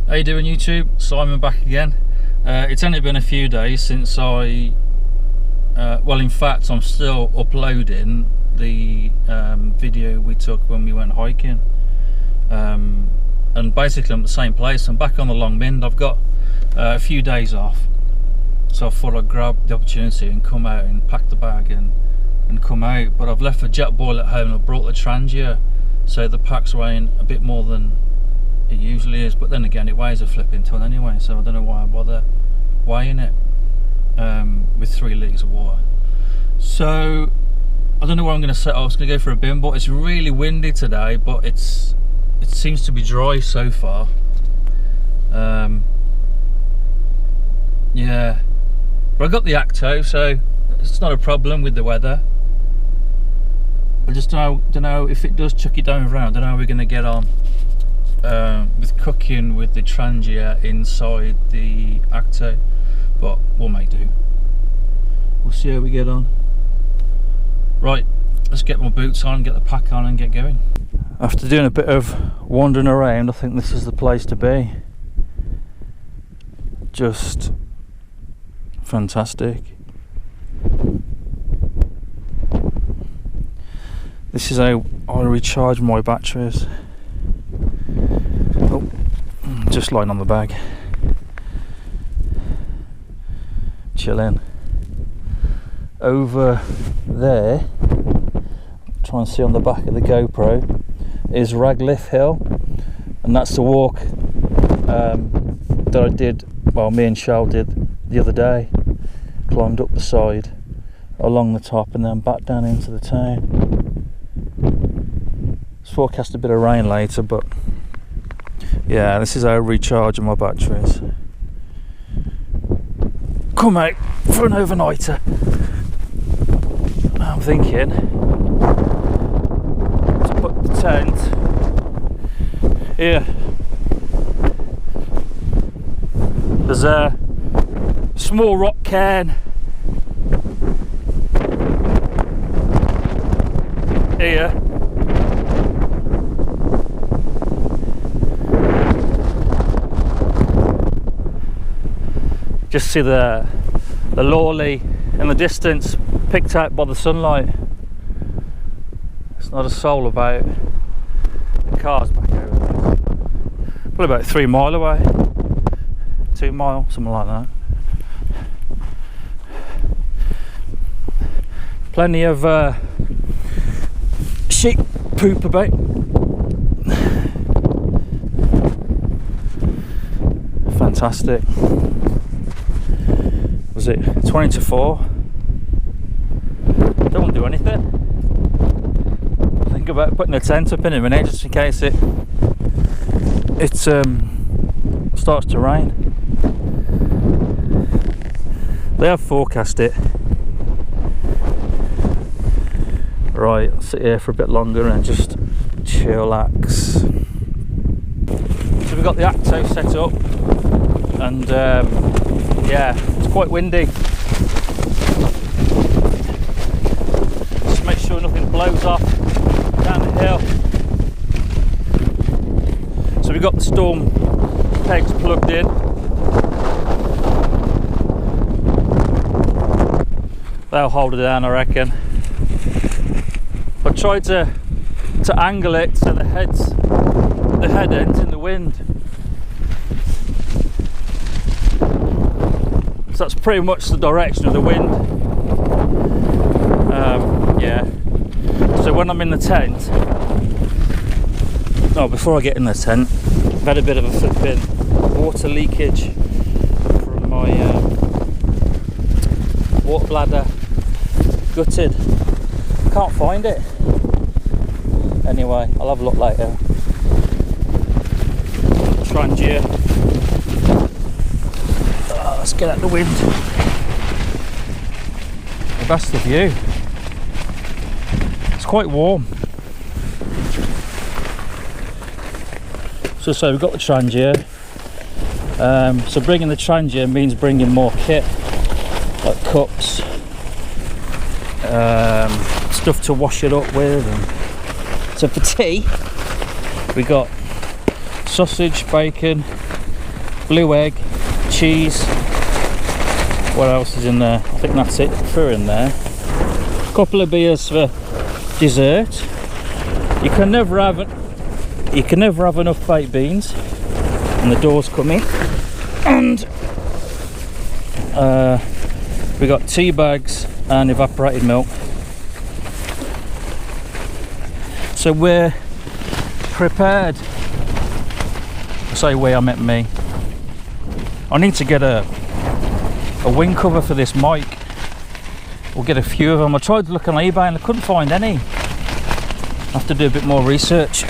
How you doing, YouTube? Simon back again. It's only been a few days since I well, in fact I'm still uploading the video we took when we went hiking, and basically I'm at the same place. I'm back on the Long Mynd. I've got a few days off, so I thought I'd grab the opportunity and come out and pack the bag and come out. But I've left the jet boil at home and I brought the Trangia, so the pack's weighing a bit more than it usually is, but then again it weighs a flipping ton anyway, so I don't know why I bother weighing it with 3 litres of water. So I don't know where I'm going to set. I was going to go for a bin, but it's really windy today, but it seems to be dry so far. Yeah, but I got the Acto, so it's not a problem with the weather. I just don't know if it does chuck it down around. I don't know how we're going to get on with cooking with the Trangia inside the Acto, but we'll make do. We'll see how we get on. Right, let's get my boots on, get the pack on and get going. After doing a bit of wandering around, I think this is the place to be. Just fantastic. This is how I recharge my batteries. Oh, just lying on the bag, chilling. Over there, try and see on the back of the GoPro, is Ragliffe Hill, and that's the walk that I did, well, me and Shell did the other day. Climbed up the side, along the top, and then back down into the town. It's forecast a bit of rain later, but yeah, this is how I recharge my batteries. Come out for an overnighter. I'm thinking to put the tent here. There's a small rock cairn here. Just see the Lawley in the distance, picked out by the sunlight. It's not a soul about. The car's back over there. Probably about 3 mile away, 2 mile, something like that. Plenty of sheep poop about. Fantastic. Was it 20 to 4? Don't want to do anything. Think about putting a tent up in a minute, just in case it starts to rain. They have forecast it. Right, I'll sit here for a bit longer and just chillax. So we've got the Acto set up, and yeah, it's quite windy. Just make sure nothing blows off down the hill. So we've got the storm pegs plugged in. They'll hold it down, I reckon. I tried to angle it so the head ends in the wind. So that's pretty much the direction of the wind. Yeah. So when I'm in the tent, before I get in the tent, I've had a bit of a flipping water leakage from my water bladder. Gutted. Can't find it. Anyway, I'll have a look later. Trangia. Let's get out the wind. That's the view. It's quite warm. So we've got the Trangia. So bringing the Trangia means bringing more kit, like cups, stuff to wash it up with. And so for tea, we got sausage, bacon, blue egg, cheese. What else is in there? I think that's it for in there. A couple of beers for dessert. You can never have enough baked beans. And the doors come in. And we got tea bags and evaporated milk. So we're prepared. I say we, I meant me. I need to get a wing cover for this mic. We'll get a few of them. I tried looking on eBay and I couldn't find any. I have to do a bit more research.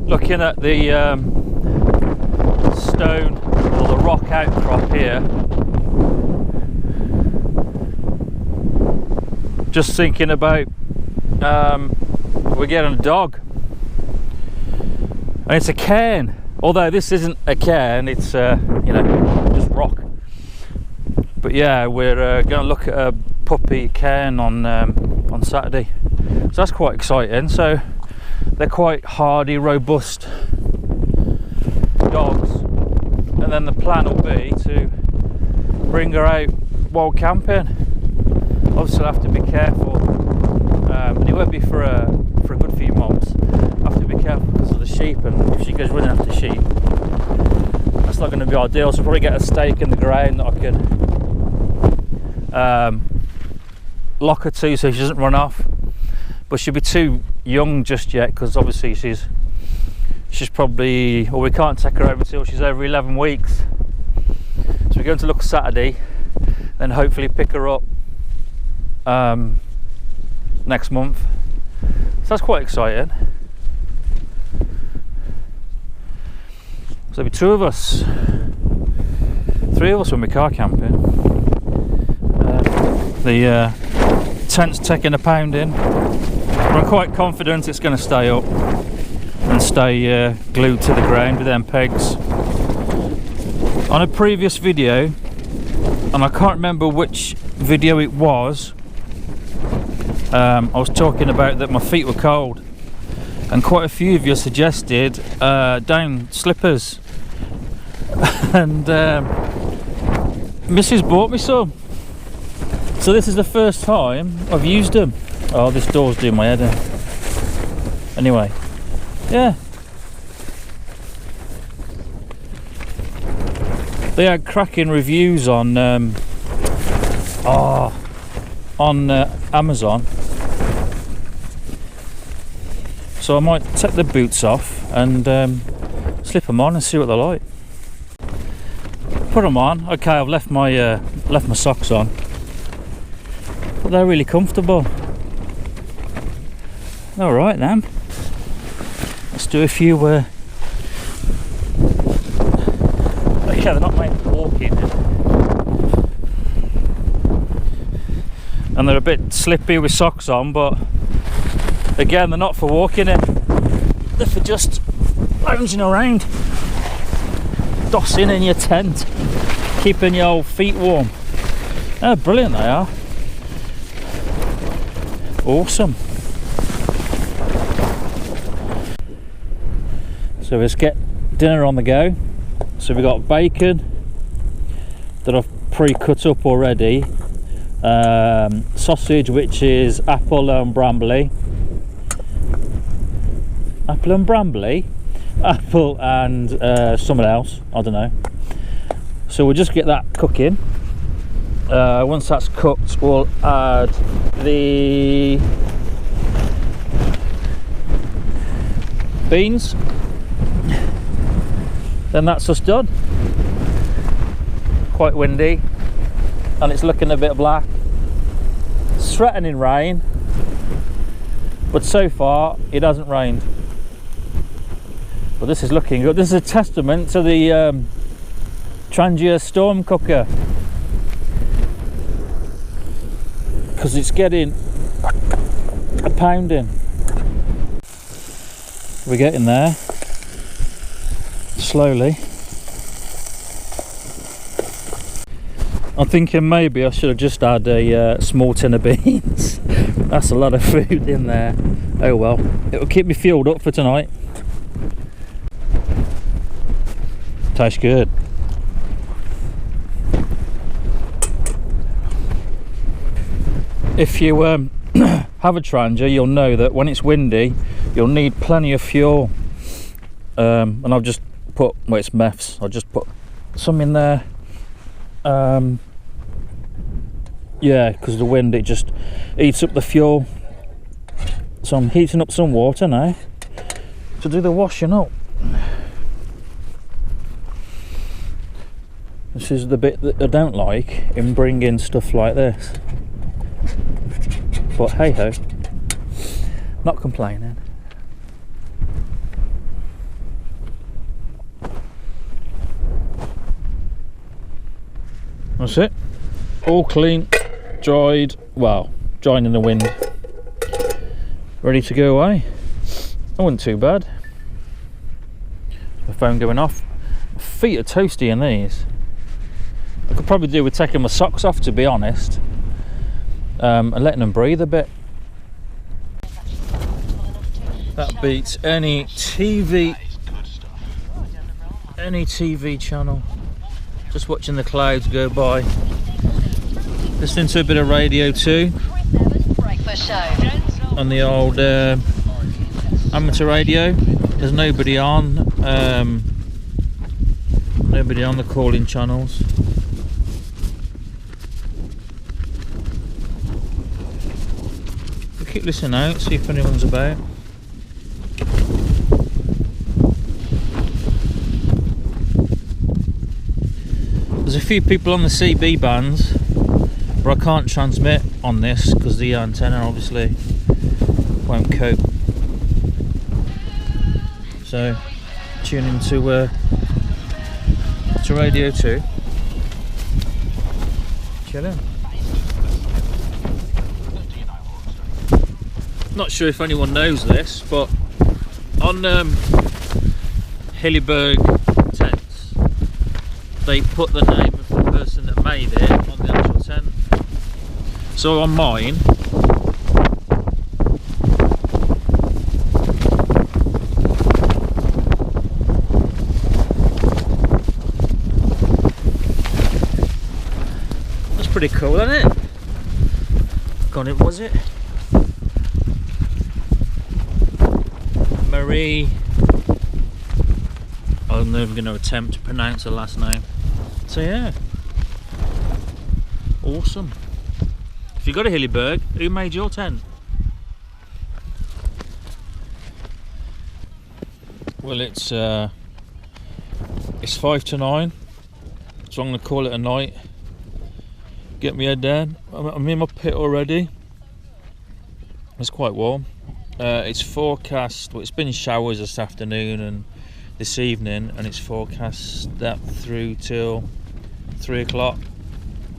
Looking at the stone or the rock outcrop here, just thinking about we're getting a dog, and it's a cairn. Although this isn't a cairn, it's you know, just rock. But yeah, we're going to look at a puppy cairn on Saturday, so that's quite exciting. So they're quite hardy, robust dogs, and then the plan will be to bring her out wild camping. Obviously I'll have to be careful, and it won't be for a good few months. I have to be careful because of the sheep, and if she goes running after sheep, that's not going to be ideal. So I'll probably get a stake in the ground that I can lock her to so she doesn't run off. But she'll be too young just yet, because obviously she's probably, well, we can't take her over till she's over 11 weeks. So we're going to look Saturday, then hopefully pick her up next month. So that's quite exciting. So there'll be two of us, three of us when we're car camping. The tent's taking a pounding. But I'm quite confident it's going to stay up. and stay glued to the ground with them pegs. On a previous video, and I can't remember which video it was, I was talking about that my feet were cold, and quite a few of you suggested down slippers, and Mrs. bought me some, so this is the first time I've used them. Oh, this door's doing my head in. Anyway, yeah, they had cracking reviews on Amazon, so I might take the boots off and slip them on and see what they're like. Put them on. Okay, I've left my socks on, but they're really comfortable. All right then, let's do a few. Okay, they're not made for walking, and they're a bit slippy with socks on, but again, they're not for walking in. They're for just lounging around, dossing in your tent, keeping your old feet warm. Oh, brilliant they are. Awesome. So let's get dinner on the go. So we've got bacon that I've pre-cut up already, sausage which is apple and brambly, apple and something else, I don't know. So we'll just get that cooking. Once that's cooked, we'll add the beans. Then that's us done. Quite windy, and it's looking a bit black. It's threatening rain, but so far it hasn't rained. But this is looking good. This is a testament to the Trangia storm cooker, because it's getting a pounding. We're getting there slowly. I'm thinking maybe I should have just had a small tin of beans. That's a lot of food in there. Oh well, it'll keep me fueled up for tonight. Tastes good. If you have a Trangia, you'll know that when it's windy, you'll need plenty of fuel. And I've just put, well, it's meths, I'll just put some in there. Yeah, because the wind, it just eats up the fuel. So I'm heating up some water now to do the washing up. This is the bit that I don't like in bringing stuff like this, but hey ho, not complaining. That's it, all clean, dried, well, drying in the wind, ready to go away. That wasn't too bad. My phone going off. My feet are toasty in these. I could probably do with taking my socks off, to be honest, and letting them breathe a bit. That beats any TV channel. Just watching the clouds go by, listening to a bit of radio too on the old amateur radio. There's nobody on the calling channels. We'll keep listening out, see if anyone's about. There's a few people on the CB bands, but I can't transmit on this because the antenna obviously won't cope. So tune into radio 2. Chilling. Not sure if anyone knows this, but On Hillyberg tents, they put the name of the person that made it on the actual tent. So on mine, that's pretty cool, isn't it? God, it was it Marie. I'm never going to attempt to pronounce her last name. So yeah, awesome. If you got a Hillyberg, who made your tent? Well, it's 5 to 9, so I'm going to call it a night. Get my head down. I'm in my pit already. It's quite warm. It's forecast. Well, it's been showers this afternoon and this evening, and it's forecast that through till 3 o'clock.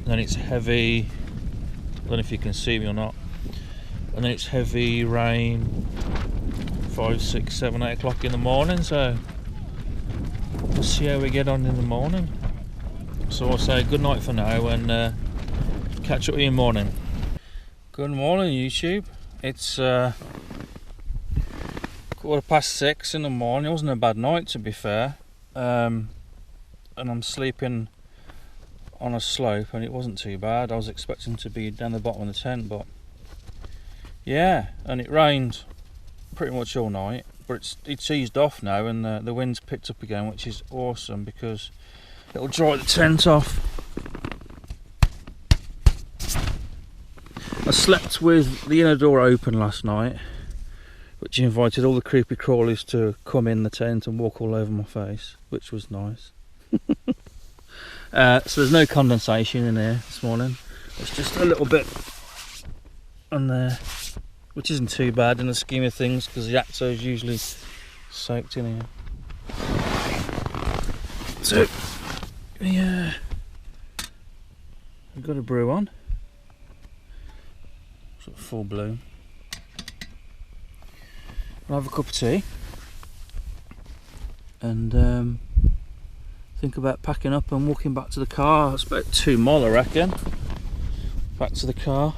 Then it's heavy. I don't know if you can see me or not. And then it's heavy rain 5, 6, 7, 8 o'clock in the morning. So we'll see how we get on in the morning. So I'll say good night for now and catch up with you in the morning. Good morning, YouTube. It's 6:15 in the morning. It wasn't a bad night, to be fair. And I'm sleeping on a slope, and it wasn't too bad. I was expecting to be down the bottom of the tent, but yeah, and it rained pretty much all night, but it's eased off now, and the wind's picked up again, which is awesome because it'll dry the tent off. I slept with the inner door open last night, which invited all the creepy crawlies to come in the tent and walk all over my face, which was nice. So there's no condensation in here this morning. It's just a little bit on there, which isn't too bad in the scheme of things because the Acto is usually soaked in here. So yeah, we've got a brew on, sort of full bloom. I'll have a cup of tea and think about packing up and walking back to the car. It's about 2 miles, I reckon. Back to the car,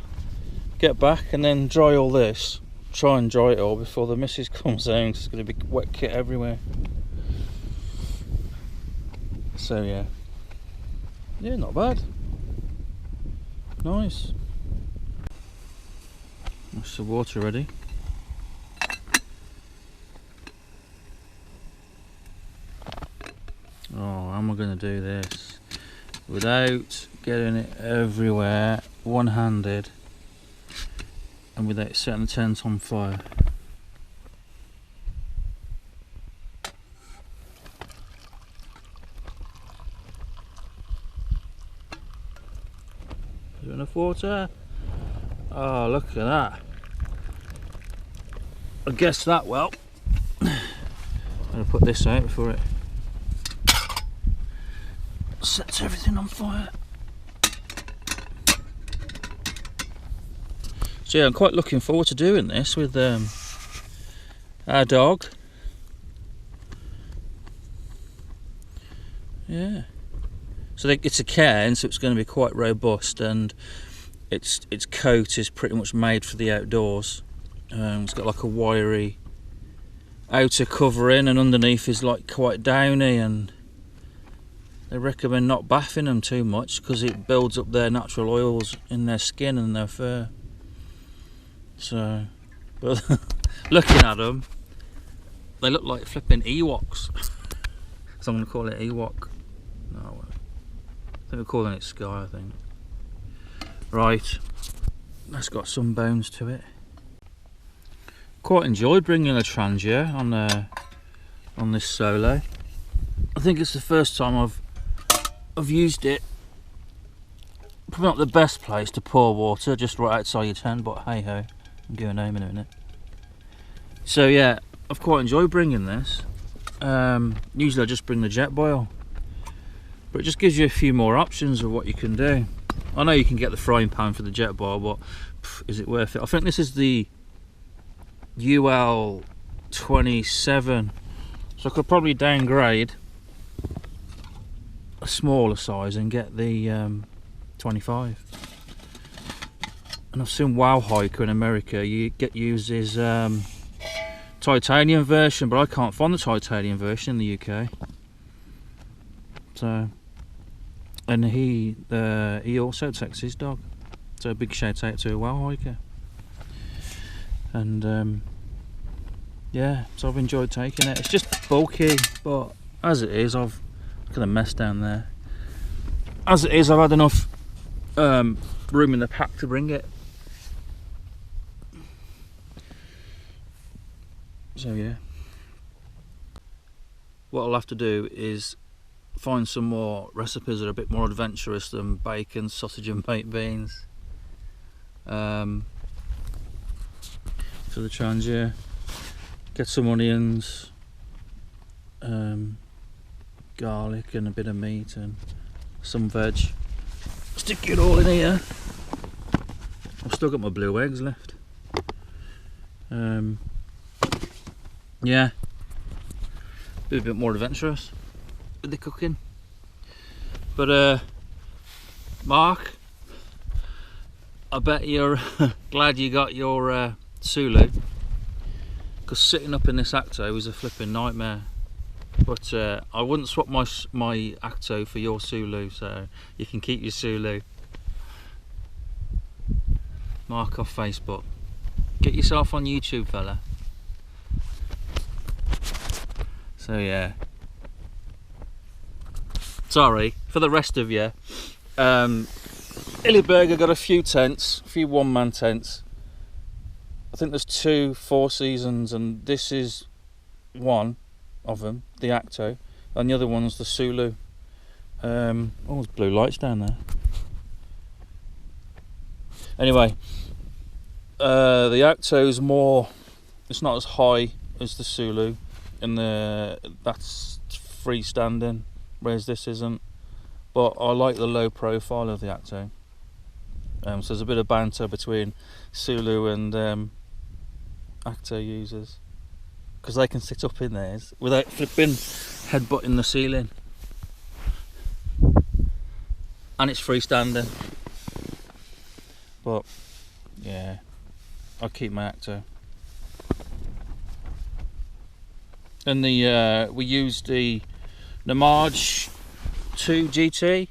get back and then dry all this. Try and dry it all before the missus comes home because it's going to be wet kit everywhere. So yeah, not bad. Nice. That's the water ready. Oh, how am I going to do this without getting it everywhere, one-handed, and without setting the tent on fire? Is there enough water? Oh, look at that. I guessed that well. I'm going to put this out before it sets everything on fire. So yeah, I'm quite looking forward to doing this with our dog. Yeah. So it's a cairn, so it's going to be quite robust, and its coat is pretty much made for the outdoors. It's got like a wiry outer covering, and underneath is like quite downy, and they recommend not bathing them too much because it builds up their natural oils in their skin and their fur. So, but looking at them, they look like flipping Ewoks. So I'm going to call it Ewok. No, I think we're calling it Sky, I think. Right, that's got some bones to it. Quite enjoyed bringing a Trangia on this solo. I think it's the first time I've used it. Probably not the best place to pour water, just right outside your tent, but hey ho, I'm going home in a minute. So yeah, I've quite enjoyed bringing this. Usually I just bring the jet boil, but it just gives you a few more options of what you can do. I know you can get the frying pan for the jet boil, but is it worth it? I think this is the UL 27, so I could probably downgrade a smaller size and get the 25. And I've seen Wow Hiker in America uses titanium version, but I can't find the titanium version in the UK. So, and he also takes his dog. So a big shout out to Wow Hiker. And yeah, so I've enjoyed taking it. It's just bulky, but as it is, look at the mess down there. As it is, I've had enough room in the pack to bring it. So yeah, what I'll have to do is find some more recipes that are a bit more adventurous than bacon, sausage and baked beans for the Trangia. Get some onions, garlic and a bit of meat and some veg. Stick it all in here. I've still got my blue eggs left. Yeah, be a bit more adventurous with the cooking. But Mark, I bet you're glad you got your Sulu, because sitting up in this Acto was a flipping nightmare. But I wouldn't swap my Acto for your Sulu, so you can keep your Sulu. Mark off Facebook. Get yourself on YouTube, fella. So yeah. Sorry for the rest of you. Illyburger got a few tents, a few one-man tents. I think there's 2 4 seasons, and this is one of them, the Acto, and the other one's the Sulu. Oh, there's blue lights down there. Anyway, the Acto is more, it's not as high as the Sulu, and that's freestanding, whereas this isn't. But I like the low profile of the Acto. So there's a bit of banter between Sulu and Acto users, because they can sit up in theirs without flipping headbutting the ceiling, and it's freestanding. But yeah, I'll keep my Acto. And we used the Namaj 2 GT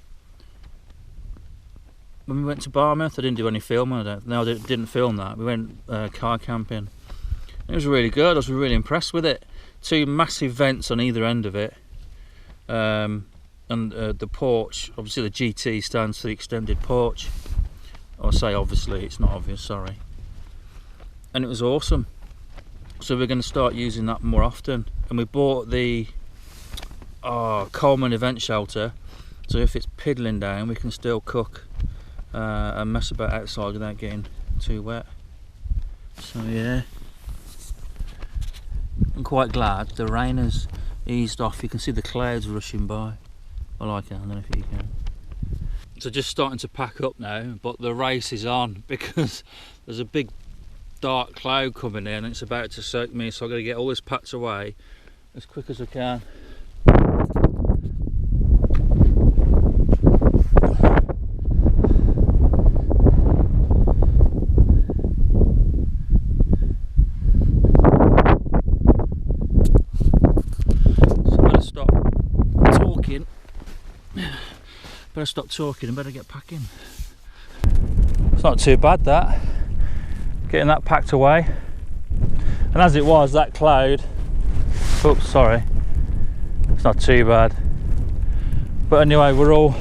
when we went to Barmouth. I didn't do any filming. I didn't film that. We went car camping. It was really good. I was really impressed with it. 2 massive vents on either end of it, and the porch. Obviously, the GT stands for the extended porch. I say obviously, it's not obvious. Sorry. And it was awesome. So we're going to start using that more often. And we bought the Coleman event shelter, so if it's piddling down, we can still cook and mess about outside without getting too wet. So yeah, I'm quite glad the rain has eased off. You can see the clouds rushing by. I like it. I don't know if you can. So just starting to pack up now, but the race is on because there's a big dark cloud coming in and it's about to soak me, so I've got to get all this packed away as quick as I can. So I better stop talking. And better get packing. It's not too bad, that. Getting that packed away. And as it was, that cloud, oops, sorry, it's not too bad. But anyway, we're all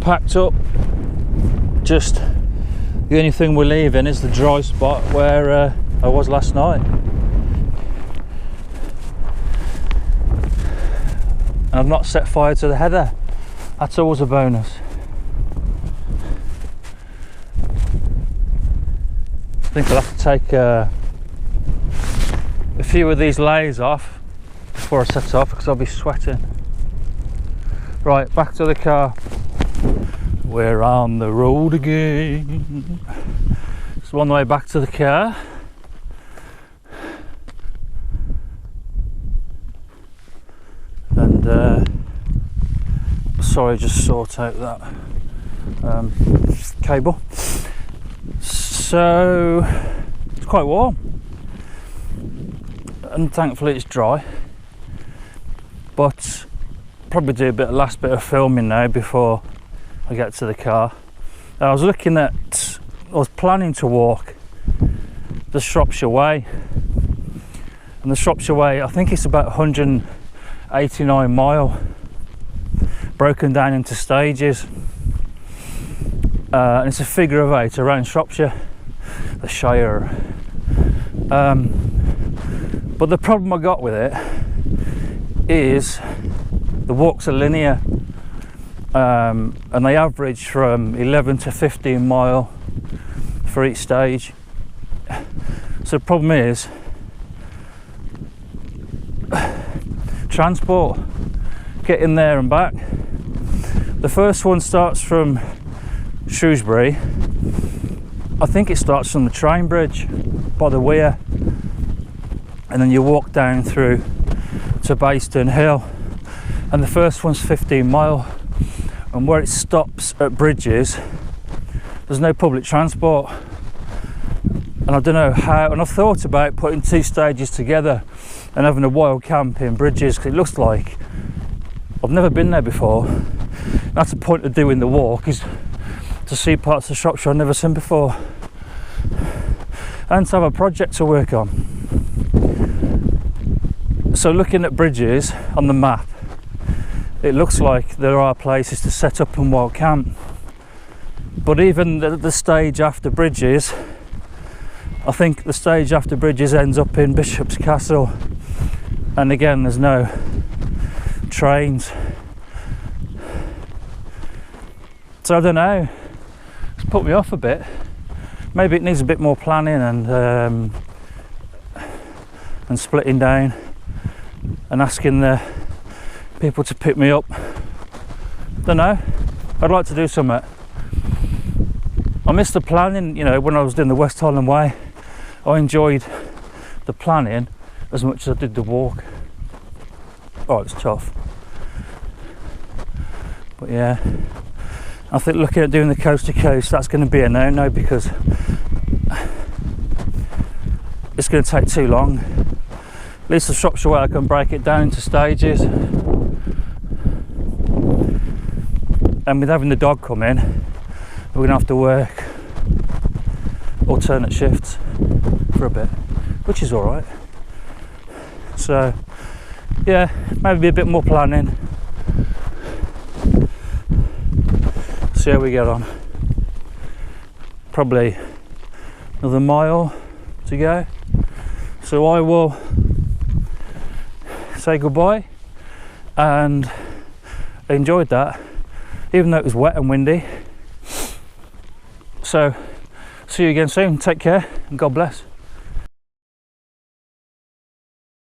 packed up. Just the only thing we're leaving is the dry spot where I was last night. And I've not set fire to the heather. That's always a bonus. I think I'll have to take a few of these layers off before I set off, because I'll be sweating. Right, back to the car. We're on the road again. So on the way back to the car, sorry, just sort out that cable. So it's quite warm, and thankfully it's dry, but probably do a last bit of filming now before I get to the car. I was planning to walk the Shropshire Way, and the Shropshire Way, I think it's about 189 mile, broken down into stages, and it's a figure of 8 around Shropshire, the Shire. But the problem I got with it is the walks are linear, and they average from 11 to 15 mile for each stage. So the problem is transport, getting there and back. The first one starts from Shrewsbury. I think it starts from the train bridge by the weir, and then you walk down through to Bayston Hill, and the first one's 15 mile, and where it stops at bridges there's no public transport, and I don't know how. And I've thought about putting 2 stages together and having a wild camp in bridges, because it looks like, I've never been there before. That's the point of doing the walk, is to see parts of Shropshire I've never seen before, and to have a project to work on. So looking at bridges on the map, it looks like there are places to set up and wild camp, but even the stage after bridges, I think the stage after bridges ends up in Bishop's Castle, and again there's no trains. So I don't know, it's put me off a bit. Maybe it needs a bit more planning and splitting down and asking the people to pick me up. Don't know, I'd like to do something. I missed the planning, you know, when I was doing the West Highland Way. I enjoyed the planning as much as I did the walk. Oh, it's tough. But yeah, I think looking at doing the coast to coast, that's going to be a no-no, because it's going to take too long. At least the Shropshire Way, I can break it down into stages. And with having the dog come in, we're going to have to work alternate shifts for a bit, which is alright. So yeah, maybe a bit more planning. See how we get on. Probably another mile to go. So I will say goodbye, and I enjoyed that, even though it was wet and windy. So see you again soon. Take care and God bless.